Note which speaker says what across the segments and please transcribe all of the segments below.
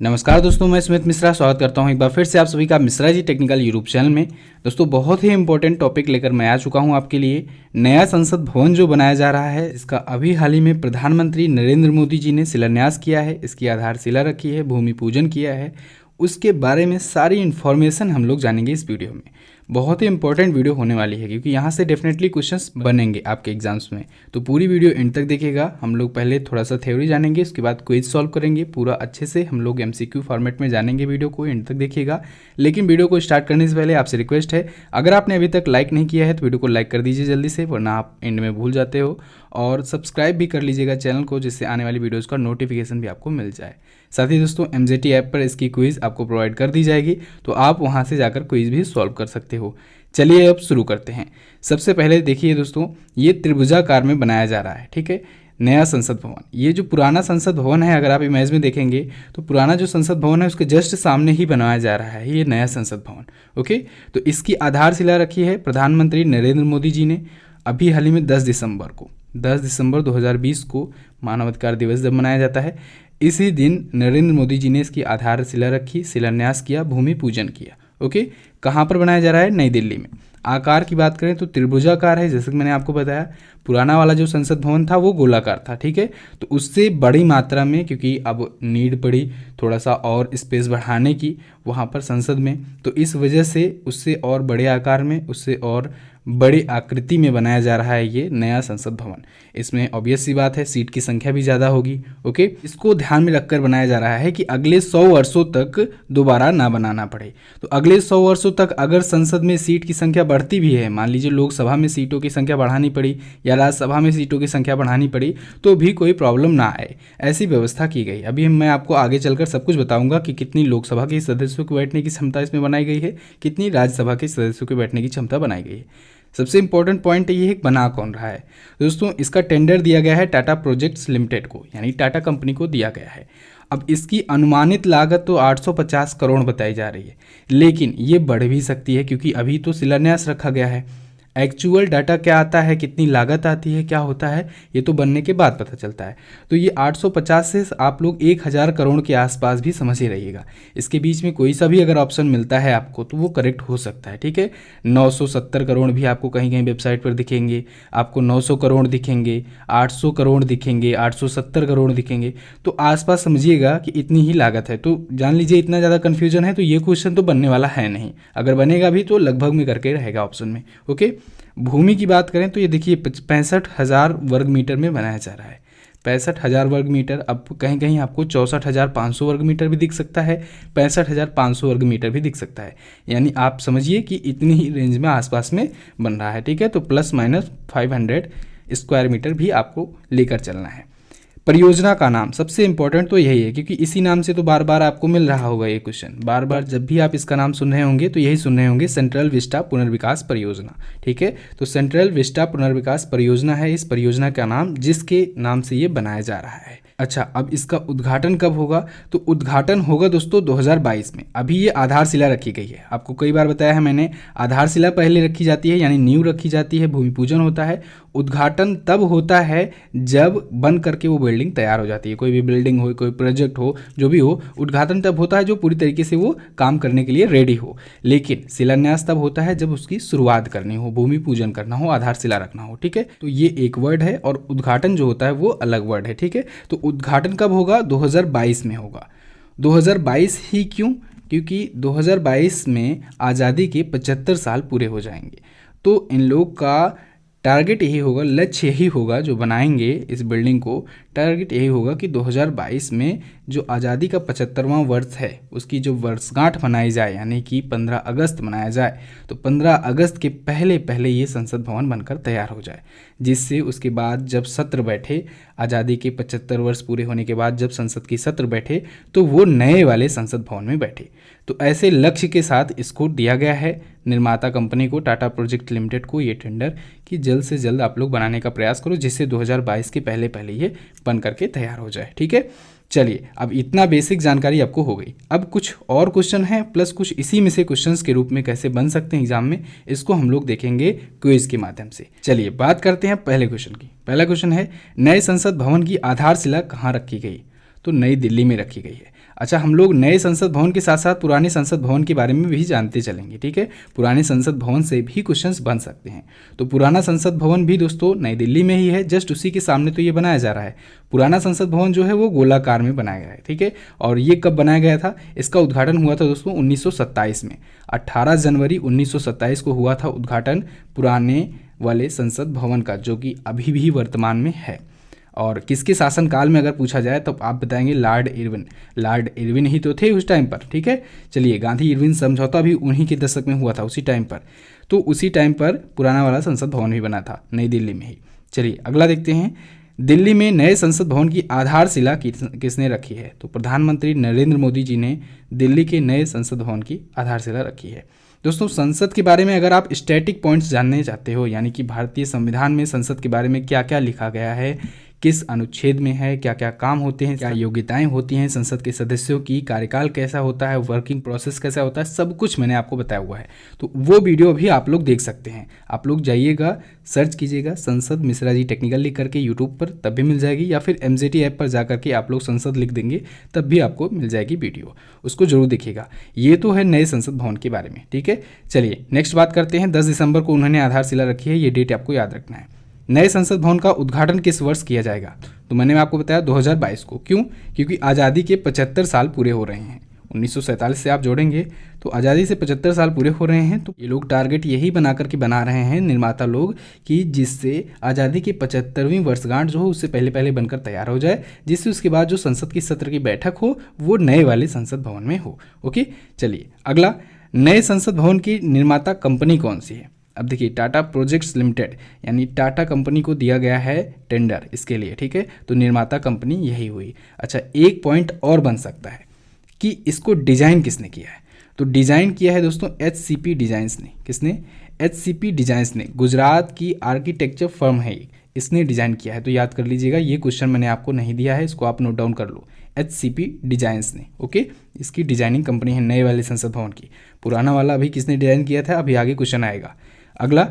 Speaker 1: नमस्कार दोस्तों, मैं स्मित मिश्रा स्वागत करता हूं एक बार फिर से आप सभी का Mishra ji technical YouTube channel में। दोस्तों, बहुत ही इंपॉर्टेंट टॉपिक लेकर मैं आ चुका हूं आपके लिए। नया संसद भवन जो बनाया जा रहा है, इसका अभी हाल ही में प्रधानमंत्री नरेंद्र मोदी जी ने शिलान्यास किया है, इसकी आधारशिला रखी है, भूमि पूजन किया है। उसके बारे में सारी इन्फॉर्मेशन हम लोग जानेंगे इस वीडियो में। बहुत ही इंपॉर्टेंट वीडियो होने वाली है क्योंकि यहाँ से डेफिनेटली क्वेश्चंस बनेंगे आपके एग्जाम्स में। तो पूरी वीडियो एंड तक देखिएगा। हम लोग पहले थोड़ा सा थ्योरी जानेंगे, उसके बाद क्विज सॉल्व करेंगे। पूरा अच्छे से हम लोग एमसीक्यू फॉर्मेट में जानेंगे। वीडियो को एंड तक देखिएगा। लेकिन वीडियो को स्टार्ट करने से पहले आपसे रिक्वेस्ट है, अगर आपने अभी तक लाइक नहीं किया है तो वीडियो को लाइक कर दीजिए जल्दी से, वरना आप एंड में भूल जाते हो। और सब्सक्राइब भी कर लीजिएगा चैनल को, जिससे आने वाली वीडियोज़ का नोटिफिकेशन भी आपको मिल जाए। साथ ही दोस्तों, MJT ऐप पर इसकी क्विज आपको प्रोवाइड कर दी जाएगी, तो आप वहां से जाकर क्विज भी सॉल्व कर सकते हो। चलिए अब शुरू करते हैं। सबसे पहले देखिए दोस्तों, ये त्रिभुजाकार में बनाया जा रहा है, ठीक है, नया संसद भवन। ये जो पुराना संसद भवन है, अगर आप इमेज में देखेंगे तो पुराना जो संसद भवन है उसके जस्ट सामने ही बनाया जा रहा है ये नया संसद भवन। ओके, तो इसकी आधारशिला रखी है प्रधानमंत्री नरेंद्र मोदी जी ने अभी हाल ही में 10 दिसंबर 2020 को मानवाधिकार दिवस जब मनाया जाता है, इसी दिन नरेंद्र मोदी जी ने इसकी आधारशिला रखी, शिलान्यास किया, भूमि पूजन किया। ओके, कहाँ पर बनाया जा रहा है? नई दिल्ली में। आकार की बात करें तो त्रिभुजाकार है, जैसे कि मैंने आपको बताया। पुराना वाला जो संसद भवन था वो गोलाकार था, ठीक है। तो उससे बड़ी मात्रा में, क्योंकि अब नीड पड़ी थोड़ा सा और स्पेस बढ़ाने की वहाँ पर संसद में, तो इस वजह से उससे और बड़े आकार में, उससे और बड़ी आकृति में बनाया जा रहा है ये नया संसद भवन। इसमें ऑब्वियस सी बात है, सीट की संख्या भी ज़्यादा होगी। ओके, इसको ध्यान में रखकर बनाया जा रहा है कि अगले 100 वर्षों तक दोबारा ना बनाना पड़े। तो अगले 100 वर्षों तक अगर संसद में सीट की संख्या बढ़ती भी है, मान लीजिए लोकसभा में सीटों की संख्या बढ़ानी पड़ी या राज्यसभा में सीटों की संख्या बढ़ानी पड़ी, तो भी कोई प्रॉब्लम ना आए, ऐसी व्यवस्था की गई। अभी मैं आपको आगे चलकर सब कुछ बताऊंगा कि कितनी लोकसभा के सदस्यों की बैठने की क्षमता इसमें बनाई गई है, कितनी राज्यसभा के सदस्यों की बैठने की क्षमता बनाई गई है। सबसे इंपॉर्टेंट पॉइंट ये है कि बना कौन रहा है। दोस्तों, इसका टेंडर दिया गया है टाटा प्रोजेक्ट्स लिमिटेड को, यानी टाटा कंपनी को दिया गया है। अब इसकी अनुमानित लागत तो 850 करोड़ बताई जा रही है, लेकिन ये बढ़ भी सकती है क्योंकि अभी तो शिलान्यास रखा गया है। एक्चुअल डाटा क्या आता है, कितनी लागत आती है, क्या होता है, ये तो बनने के बाद पता चलता है। तो ये 850 से आप लोग 1000 करोड़ के आसपास भी समझ ही रहिएगा। इसके बीच में कोई सा भी अगर ऑप्शन मिलता है आपको तो वो करेक्ट हो सकता है, ठीक है। 970 करोड़ भी आपको कहीं कहीं वेबसाइट पर दिखेंगे, आपको 900 करोड़ दिखेंगे, 800 करोड़ दिखेंगे, 870 करोड़ दिखेंगे। तो आसपास समझिएगा कि इतनी ही लागत है। तो जान लीजिए, इतना ज़्यादा कन्फ्यूजन है तो ये क्वेश्चन तो बनने वाला है नहीं। अगर बनेगा भी तो लगभग में करके रहेगा ऑप्शन में। ओके, भूमि की बात करें तो ये देखिए 65,000 वर्ग मीटर में बनाया जा रहा है। 65,000 वर्ग मीटर, अब कहीं कहीं आपको 64,500 वर्ग मीटर भी दिख सकता है, 65,500 वर्ग मीटर भी दिख सकता है। यानी आप समझिए कि इतनी ही रेंज में आसपास में बन रहा है, ठीक है। तो ±500 स्क्वायर मीटर भी आपको लेकर चलना है। परियोजना का नाम सबसे इंपॉर्टेंट तो यही है, क्योंकि इसी नाम से तो बार बार आपको मिल रहा होगा ये क्वेश्चन। बार बार जब भी आप इसका नाम सुन रहे होंगे तो यही सुन रहे होंगे, सेंट्रल विस्टा पुनर्विकास परियोजना, ठीक है। तो सेंट्रल विस्टा पुनर्विकास परियोजना है इस परियोजना का नाम, जिसके नाम से ये बनाया जा रहा है। अच्छा, अब इसका उद्घाटन कब होगा? तो उद्घाटन होगा दोस्तों 2022 में। अभी ये आधारशिला रखी गई है, आपको कई बार बताया है मैंने, आधारशिला पहले रखी जाती है, यानी नींव रखी जाती है, भूमि पूजन होता है। उद्घाटन तब होता है जब बन करके वो बिल्डिंग तैयार हो जाती है। कोई भी बिल्डिंग हो, कोई प्रोजेक्ट हो, जो भी हो, उद्घाटन तब होता है जो पूरी तरीके से वो काम करने के लिए रेडी हो। लेकिन शिलान्यास तब होता है जब उसकी शुरुआत करनी हो, भूमि पूजन करना हो, आधारशिला रखना हो, ठीक है। तो ये एक वर्ड है और उद्घाटन जो होता है वो अलग वर्ड है, ठीक है। तो उद्घाटन कब होगा? 2022 में होगा। 2022 ही क्यों? क्योंकि 2022 में आज़ादी के 75 साल पूरे हो जाएंगे। तो इन लोग का टारगेट यही होगा, लक्ष्य यही होगा, जो बनाएंगे इस बिल्डिंग को, टारगेट यही होगा कि 2022 में जो आज़ादी का 75वां वर्ष है उसकी जो वर्षगांठ मनाई जाए, यानी कि 15 अगस्त मनाया जाए। तो 15 अगस्त के पहले पहले ये संसद भवन बनकर तैयार हो जाए, जिससे उसके बाद जब सत्र बैठे, आज़ादी के 75 वर्ष पूरे होने के बाद जब संसद की सत्र बैठे, तो वो नए वाले संसद भवन में बैठे। तो ऐसे लक्ष्य के साथ इसको दिया गया है निर्माता कंपनी को, टाटा प्रोजेक्ट लिमिटेड को, ये टेंडर कि जल्द से जल्द आप लोग बनाने का प्रयास करो, जिससे 2022 के पहले पहले ये बन करके तैयार हो जाए, ठीक है। चलिए, अब इतना बेसिक जानकारी आपको हो गई। अब कुछ और क्वेश्चन है, प्लस कुछ इसी में से क्वेश्चंस के रूप में कैसे बन सकते हैं एग्जाम में, इसको हम लोग देखेंगे क्विज के माध्यम से। चलिए बात करते हैं पहले क्वेश्चन की। पहला क्वेश्चन है, नए संसद भवन की आधारशिला कहाँ रखी गई? तो नई दिल्ली में रखी गई है। अच्छा, हम लोग नए संसद भवन के साथ साथ पुराने संसद भवन के बारे में भी जानते चलेंगे, ठीक है। पुराने संसद भवन से भी क्वेश्चंस बन सकते हैं। तो पुराना संसद भवन भी दोस्तों नई दिल्ली में ही है, जस्ट उसी के सामने तो ये बनाया जा रहा है। पुराना संसद भवन जो है वो गोलाकार में बनाया गया है, ठीक है। और ये कब बनाया गया था? इसका उद्घाटन हुआ था दोस्तों 1927 में। 18 जनवरी 1927 को हुआ था उद्घाटन पुराने वाले संसद भवन का, जो कि अभी भी वर्तमान में है। और किसके शासनकाल में अगर पूछा जाए तो आप बताएंगे लॉर्ड इरविन। लॉर्ड इरविन ही तो थे उस टाइम पर, ठीक है। चलिए, गांधी इरविन समझौता भी उन्हीं के दशक में हुआ था, उसी टाइम पर। तो उसी टाइम पर पुराना वाला संसद भवन भी बना था नई दिल्ली में ही। चलिए अगला देखते हैं, दिल्ली में नए संसद भवन की आधारशिला किसने रखी है? तो प्रधानमंत्री नरेंद्र मोदी जी ने दिल्ली के नए संसद भवन की आधारशिला रखी है। दोस्तों, संसद के बारे में अगर आप स्टैटिक पॉइंट्स जानने चाहते हो, यानी कि भारतीय संविधान में संसद के बारे में क्या क्या लिखा गया है, किस अनुच्छेद में है, क्या क्या काम होते हैं, क्या योग्यताएं होती हैं संसद के सदस्यों की, कार्यकाल कैसा होता है, वर्किंग प्रोसेस कैसा होता है, सब कुछ मैंने आपको बताया हुआ है। तो वो वीडियो भी आप लोग देख सकते हैं। आप लोग जाइएगा, सर्च कीजिएगा संसद मिश्रा जी टेक्निकल लिख करके यूट्यूब पर, तब भी मिल जाएगी, या फिर MZT ऐप पर जा करके आप लोग संसद लिख देंगे तब भी आपको मिल जाएगी वीडियो, उसको जरूर देखिएगा। ये तो है नए संसद भवन के बारे में, ठीक है। चलिए नेक्स्ट बात करते हैं। 10 दिसंबर को उन्होंने आधारशिला रखी है, ये डेट आपको याद रखना है। नए संसद भवन का उद्घाटन किस वर्ष किया जाएगा? तो मैंने आपको बताया 2022 को। क्यों? क्योंकि आज़ादी के 75 साल पूरे हो रहे हैं। 1947 से आप जोड़ेंगे तो आज़ादी से 75 साल पूरे हो रहे हैं। तो ये लोग टारगेट यही बना करके बना रहे हैं निर्माता लोग, कि जिससे आज़ादी की 75वीं वर्षगांठ जो हो उससे पहले पहले बनकर तैयार हो जाए, जिससे उसके बाद जो संसद की सत्र की बैठक हो वो नए वाले संसद भवन में हो। ओके, चलिए अगला, नए संसद भवन की निर्माता कंपनी कौन सी है? अब देखिए, टाटा प्रोजेक्ट्स लिमिटेड, यानी टाटा कंपनी को दिया गया है टेंडर इसके लिए, ठीक है। तो निर्माता कंपनी यही हुई। अच्छा, एक पॉइंट और बन सकता है कि इसको डिजाइन किसने किया है? तो डिजाइन किया है दोस्तों HCP डिजाइंस ने। किसने? HCP डिजाइंस ने। गुजरात की आर्किटेक्चर फर्म है, इसने डिजाइन किया है। तो याद कर लीजिएगा, ये क्वेश्चन मैंने आपको नहीं दिया है, इसको आप नोट डाउन कर लो। HCP डिजाइंस ने, ओके, इसकी डिजाइनिंग कंपनी है नए वाले संसद भवन की। पुराना वाला अभी किसने डिजाइन किया था, अभी आगे क्वेश्चन आएगा। अगला,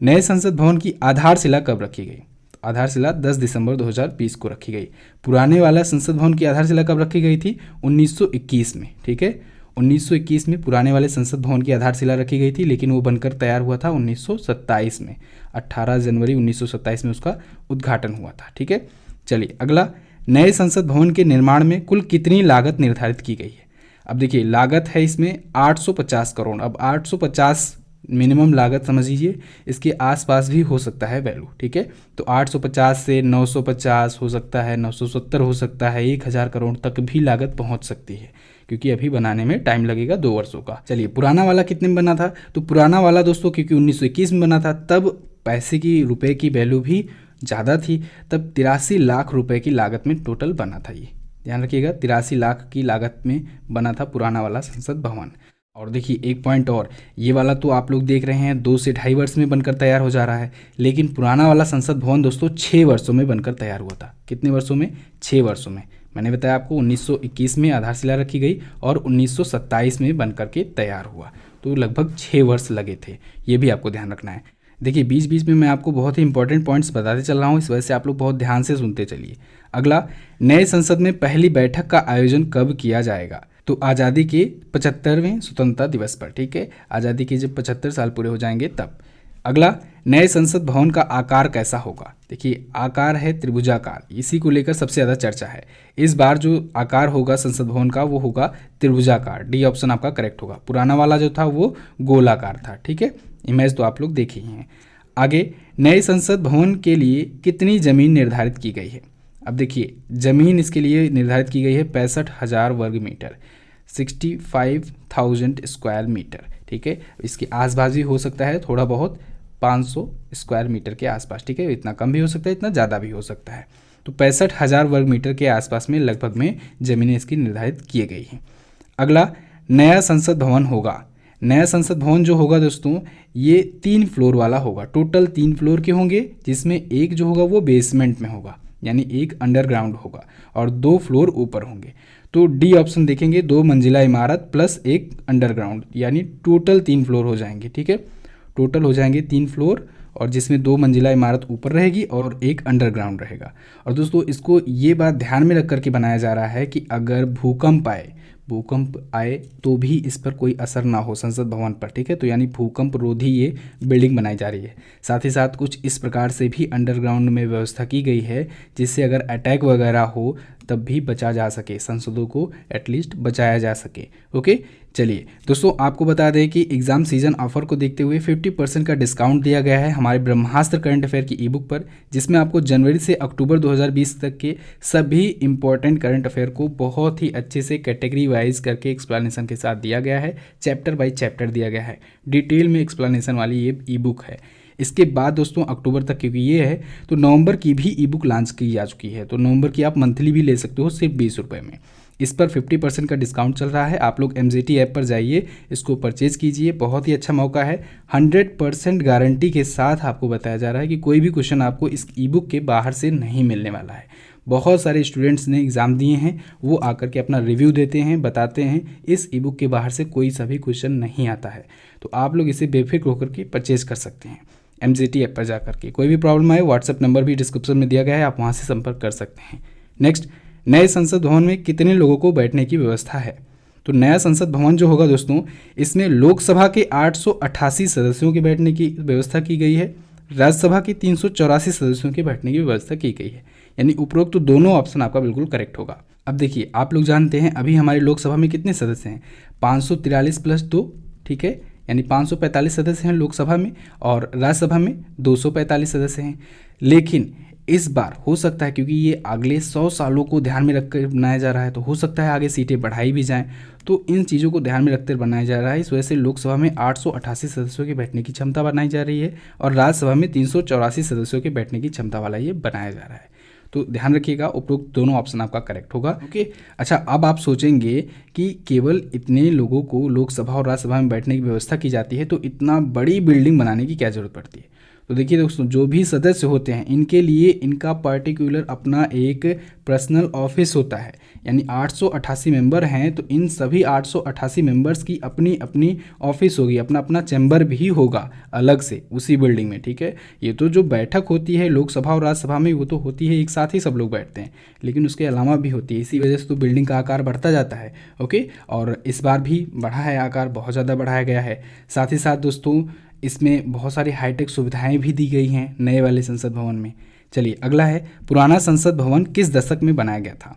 Speaker 1: नए संसद भवन की आधारशिला कब रखी गई? आधारशिला 10 दिसंबर 2020 को रखी गई। पुराने वाला संसद भवन की आधारशिला कब रखी गई थी? 1921 में, ठीक है। 1921 में पुराने वाले संसद भवन की आधारशिला रखी गई थी, लेकिन वो बनकर तैयार हुआ था 1927 में। 18 जनवरी 1927 में उसका उद्घाटन हुआ था, ठीक है। चलिए अगला, नए संसद भवन के निर्माण में कुल कितनी लागत निर्धारित की गई है? अब देखिए, लागत है इसमें 850 करोड़। अब 850 मिनिमम लागत समझ लीजिए, इसके आसपास भी हो सकता है वैल्यू, ठीक है। तो 850 से 950 हो सकता है, 970 हो सकता है, 1000 करोड़ तक भी लागत पहुंच सकती है, क्योंकि अभी बनाने में टाइम लगेगा 2 वर्षों का। चलिए, पुराना वाला कितने में बना था? तो पुराना वाला दोस्तों क्योंकि 1921 में बना था, तब पैसे की, रुपए की वैल्यू भी ज़्यादा थी, तब 83 लाख रुपए की लागत में टोटल बना था। ये ध्यान रखिएगा, 83 लाख की लागत में बना था पुराना वाला संसद भवन। और देखिए एक पॉइंट और, ये वाला तो आप लोग देख रहे हैं 2 से ढाई वर्ष में बनकर तैयार हो जा रहा है, लेकिन पुराना वाला संसद भवन दोस्तों 6 वर्षों में बनकर तैयार हुआ था। कितने वर्षों में? 6 वर्षों में। मैंने बताया आपको 1921 में आधारशिला रखी गई और 1927 में बनकर के तैयार हुआ, तो लगभग 6 वर्ष लगे थे। ये भी आपको ध्यान रखना है। देखिए, बीच बीच में मैं आपको बहुत ही इंपॉर्टेंट पॉइंट्स बताते चल रहा हूँ, इस वजह से आप लोग बहुत ध्यान से सुनते चलिए। अगला, नए संसद में पहली बैठक का आयोजन कब किया जाएगा? तो आज़ादी के 75वें स्वतंत्रता दिवस पर, ठीक है। आज़ादी के जब 75 साल पूरे हो जाएंगे तब। अगला, नए संसद भवन का आकार कैसा होगा? देखिए, आकार है त्रिभुजाकार, इसी को लेकर सबसे ज़्यादा चर्चा है। इस बार जो आकार होगा संसद भवन का वो होगा त्रिभुजाकार। डी ऑप्शन आपका करेक्ट होगा। पुराना वाला जो था वो गोलाकार था, ठीक है। इमेज तो आप लोग देखे ही हैं। आगे, नए संसद भवन के लिए कितनी ज़मीन निर्धारित की गई है? अब देखिए, ज़मीन इसके लिए निर्धारित की गई है 65,000 वर्ग मीटर, 65,000 स्क्वायर मीटर, ठीक है। इसके आसपास भी हो सकता है थोड़ा बहुत, 500 स्क्वायर मीटर के आसपास, ठीक है। इतना कम भी हो सकता है, इतना ज़्यादा भी हो सकता है। तो 65,000 वर्ग मीटर के आसपास में लगभग में ज़मीनें इसकी निर्धारित की गई हैं। अगला, नया संसद भवन होगा। नया संसद भवन जो होगा दोस्तों, ये 3 फ्लोर वाला होगा। टोटल 3 फ्लोर के होंगे, जिसमें एक जो होगा वो बेसमेंट में होगा, यानी एक अंडरग्राउंड होगा, और 2 फ्लोर ऊपर होंगे। तो डी ऑप्शन देखेंगे, 2 मंजिला इमारत प्लस एक अंडरग्राउंड, यानी टोटल 3 फ्लोर हो जाएंगे, ठीक है। टोटल हो जाएंगे 3 फ्लोर, और जिसमें 2 मंजिला इमारत ऊपर रहेगी और एक अंडरग्राउंड रहेगा। और दोस्तों इसको ये बात ध्यान में रख करके बनाया जा रहा है कि अगर भूकंप आए तो भी इस पर कोई असर ना हो संसद भवन पर, ठीक है। तो यानी भूकंप रोधी ये बिल्डिंग बनाई जा रही है। साथ ही साथ कुछ इस प्रकार से भी अंडरग्राउंड में व्यवस्था की गई है जिससे अगर अटैक वगैरह हो तब भी बचा जा सके, सांसदों को एटलीस्ट बचाया जा सके। ओके, चलिए दोस्तों आपको बता दें कि एग्जाम सीजन ऑफर को देखते हुए 50% का डिस्काउंट दिया गया है हमारे ब्रह्मास्त्र करंट अफेयर की ईबुक पर, जिसमें आपको जनवरी से अक्टूबर 2020 तक के सभी इंपॉर्टेंट करंट अफेयर को बहुत ही अच्छे से कैटेगरी वाइज करके एक्सप्लेनेशन के साथ दिया गया है, चैप्टर बाय चैप्टर दिया गया है, डिटेल में एक्सप्लेनेशन वाली ये ईबुक है। इसके बाद दोस्तों अक्टूबर तक क्योंकि ये है तो नवंबर की भी ई बुक लॉन्च की जा चुकी है। तो नवंबर की आप मंथली भी ले सकते हो सिर्फ 20 रुपये में। इस पर 50% का डिस्काउंट चल रहा है। आप लोग MZT ऐप पर जाइए, इसको परचेज कीजिए, बहुत ही अच्छा मौका है। 100% गारंटी के साथ आपको बताया जा रहा है कि कोई भी क्वेश्चन आपको इस ई बुक के बाहर से नहीं मिलने वाला है। बहुत सारे स्टूडेंट्स ने एग्ज़ाम दिए हैं, वो आकर के अपना रिव्यू देते हैं, बताते हैं इस ई बुक के बाहर से कोई सा भी क्वेश्चन नहीं आता है। तो आप लोग इसे बेफिक्र होकर के परचेज कर सकते हैं MZT ऐप पर जाकर के। कोई भी प्रॉब्लम आए व्हाट्सएप नंबर भी डिस्क्रिप्शन में दिया गया है, आप वहाँ से संपर्क कर सकते हैं। नेक्स्ट, नए संसद भवन में कितने लोगों को बैठने की व्यवस्था है? तो नया संसद भवन जो होगा दोस्तों, इसमें लोकसभा के 888 सदस्यों के बैठने की व्यवस्था की गई है, राज्यसभा के 384 सदस्यों के बैठने की व्यवस्था की गई है। यानी उपरोक्त तो दोनों ऑप्शन आपका बिल्कुल करेक्ट होगा। अब देखिए आप लोग जानते हैं अभी हमारी लोकसभा में कितने सदस्य हैं, 543 + 2, ठीक है, यानी 545 सदस्य हैं लोकसभा में और राज्यसभा में 245 सदस्य हैं। लेकिन इस बार हो सकता है क्योंकि ये अगले 100 सालों को ध्यान में रखकर बनाया जा रहा है, तो हो सकता है आगे सीटें बढ़ाई भी जाएं। तो इन चीज़ों को ध्यान में रखकर बनाया जा रहा है। इस वजह से लोकसभा में 888 सदस्यों के बैठने की क्षमता बनाई जा रही है और राज्यसभा में 384 सदस्यों के बैठने की क्षमता वाला ये बनाया जा रहा है। तो ध्यान रखिएगा उपरोक्त दोनों ऑप्शन आपका करेक्ट होगा। ओके, अच्छा अब आप सोचेंगे कि केवल इतने लोगों को लोकसभा और राज्यसभा में बैठने की व्यवस्था की जाती है तो इतना बड़ी बिल्डिंग बनाने की क्या जरूरत पड़ती है? तो देखिए दोस्तों, जो भी सदस्य होते हैं इनके लिए इनका पर्टिकुलर अपना एक पर्सनल ऑफिस होता है। यानी 888 मेंबर हैं तो इन सभी 888 मेंबर्स की अपनी अपनी ऑफिस होगी, अपना अपना चैम्बर भी होगा अलग से उसी बिल्डिंग में, ठीक है। ये तो जो बैठक होती है लोकसभा और राज्यसभा में वो तो होती है एक साथ ही सब लोग बैठते हैं, लेकिन उसके अलावा भी होती है। इसी वजह से तो बिल्डिंग का आकार बढ़ता जाता है। ओके, और इस बार भी बढ़ा है आकार, बहुत ज़्यादा बढ़ाया गया है। साथ ही साथ दोस्तों इसमें बहुत सारी हाईटेक सुविधाएं भी दी गई हैं नए वाले संसद भवन में। चलिए अगला है, पुराना संसद भवन किस दशक में बनाया गया था?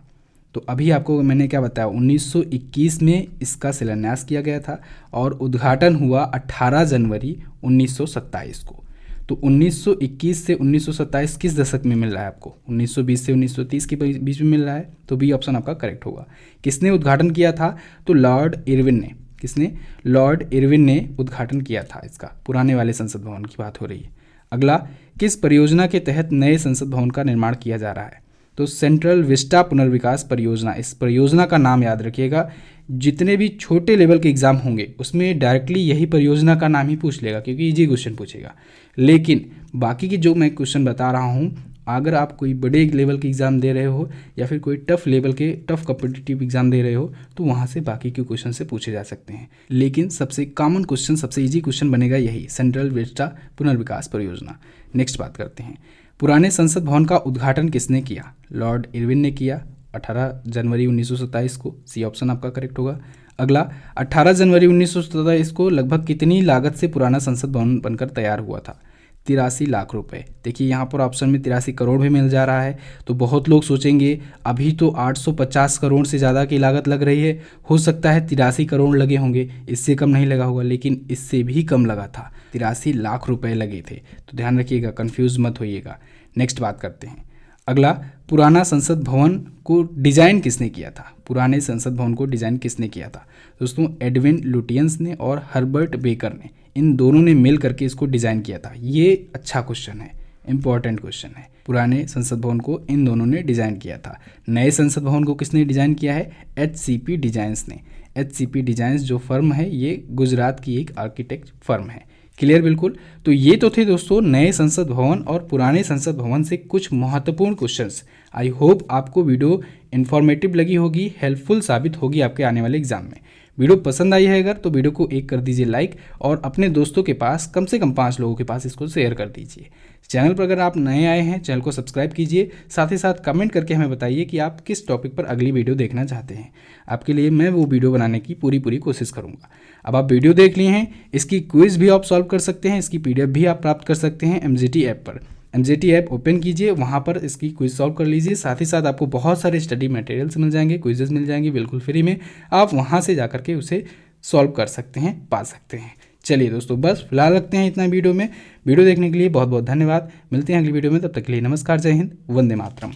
Speaker 1: तो अभी आपको मैंने क्या बताया, 1921 में इसका शिलान्यास किया गया था और उद्घाटन हुआ 18 जनवरी 1927 को। तो 1921 से 1927 किस दशक में मिल रहा है आपको? 1920 से 1930 के बीच में मिल रहा है, तो बी ऑप्शन आपका करेक्ट होगा। किसने उद्घाटन किया था? तो लॉर्ड इरविन ने। किसने? लॉर्ड इरविन ने उद्घाटन किया था इसका। पुराने वाले संसद भवन की बात हो रही है। अगला, किस परियोजना के तहत नए संसद भवन का निर्माण किया जा रहा है? तो सेंट्रल विस्टा पुनर्विकास परियोजना। इस परियोजना का नाम याद रखिएगा, जितने भी छोटे लेवल के एग्जाम होंगे उसमें डायरेक्टली यही परियोजना का नाम ही पूछ लेगा क्योंकि इजी क्वेश्चन पूछेगा। लेकिन बाकी की जो मैं क्वेश्चन बता रहा हूँ, अगर आप कोई बड़े लेवल के एग्ज़ाम दे रहे हो या फिर कोई टफ लेवल के टफ कॉम्पिटिटिव एग्जाम दे रहे हो तो वहाँ से बाकी के क्वेश्चन से पूछे जा सकते हैं। लेकिन सबसे कॉमन क्वेश्चन, सबसे इजी क्वेश्चन बनेगा यही, सेंट्रल विस्टा पुनर्विकास परियोजना। नेक्स्ट बात करते हैं, पुराने संसद भवन का उद्घाटन किसने किया? लॉर्ड इरविन ने किया 18 जनवरी 1927 को। सी ऑप्शन आपका करेक्ट होगा। अगला, 18 जनवरी 1927 को लगभग कितनी लागत से पुराना संसद भवन बनकर तैयार हुआ था? 83 लाख रुपए। देखिए यहाँ पर ऑप्शन में 83 करोड़ भी मिल जा रहा है। तो बहुत लोग सोचेंगे अभी तो 850 करोड़ से ज़्यादा की लागत लग रही है, हो सकता है 83 करोड़ लगे होंगे, इससे कम नहीं लगा होगा, लेकिन इससे भी कम लगा था, 83 लाख रुपए लगे थे। तो ध्यान रखिएगा, कंफ्यूज मत होइएगा। नेक्स्ट बात करते हैं, अगला, पुराना संसद भवन को डिजाइन किसने किया था? पुराने संसद भवन को डिजाइन किसने किया था? दोस्तों एडविन लुटियंस ने और हर्बर्ट बेकर ने, इन दोनों ने मिल करके इसको डिजाइन किया था। ये अच्छा क्वेश्चन है, इंपॉर्टेंट क्वेश्चन है। पुराने संसद भवन को इन दोनों ने डिजाइन किया था। नए संसद भवन को किसने डिजाइन किया है? HCP डिजाइंस ने। HCP डिजाइंस जो फर्म है ये गुजरात की एक आर्किटेक्ट फर्म है। क्लियर बिल्कुल। तो ये तो थे दोस्तों नए संसद भवन और पुराने संसद भवन से कुछ महत्वपूर्ण क्वेश्चंस। आई होप आपको वीडियो इन्फॉर्मेटिव लगी होगी, हेल्पफुल साबित होगी आपके आने वाले एग्जाम में। वीडियो पसंद आई है अगर तो वीडियो को एक कर दीजिए लाइक और अपने दोस्तों के पास कम से कम 5 लोगों के पास इसको शेयर कर दीजिए। चैनल पर अगर आप नए आए हैं चैनल को सब्सक्राइब कीजिए, साथ ही साथ कमेंट करके हमें बताइए कि आप किस टॉपिक पर अगली वीडियो देखना चाहते हैं। आपके लिए मैं वो वीडियो बनाने की पूरी कोशिश करूँगा। अब आप वीडियो देख लिए हैं, इसकी क्विज भी आप सॉल्व कर सकते हैं, इसकी PDF भी आप प्राप्त कर सकते हैं MGT ऐप पर। MGT ऐप ओपन कीजिए, वहाँ पर इसकी क्विज सॉल्व कर लीजिए। साथ ही साथ आपको बहुत सारे स्टडी मटेरियल्स मिल जाएंगे, क्विजेस मिल जाएंगे बिल्कुल फ्री में। आप वहाँ से जाकर के उसे सॉल्व कर सकते हैं, पा सकते हैं। चलिए दोस्तों, बस फिलहाल रखते हैं इतना वीडियो में। वीडियो देखने के लिए बहुत बहुत धन्यवाद। मिलते हैं अगली वीडियो में, तब तक के लिए नमस्कार, जय हिंद, वंदे मातरम।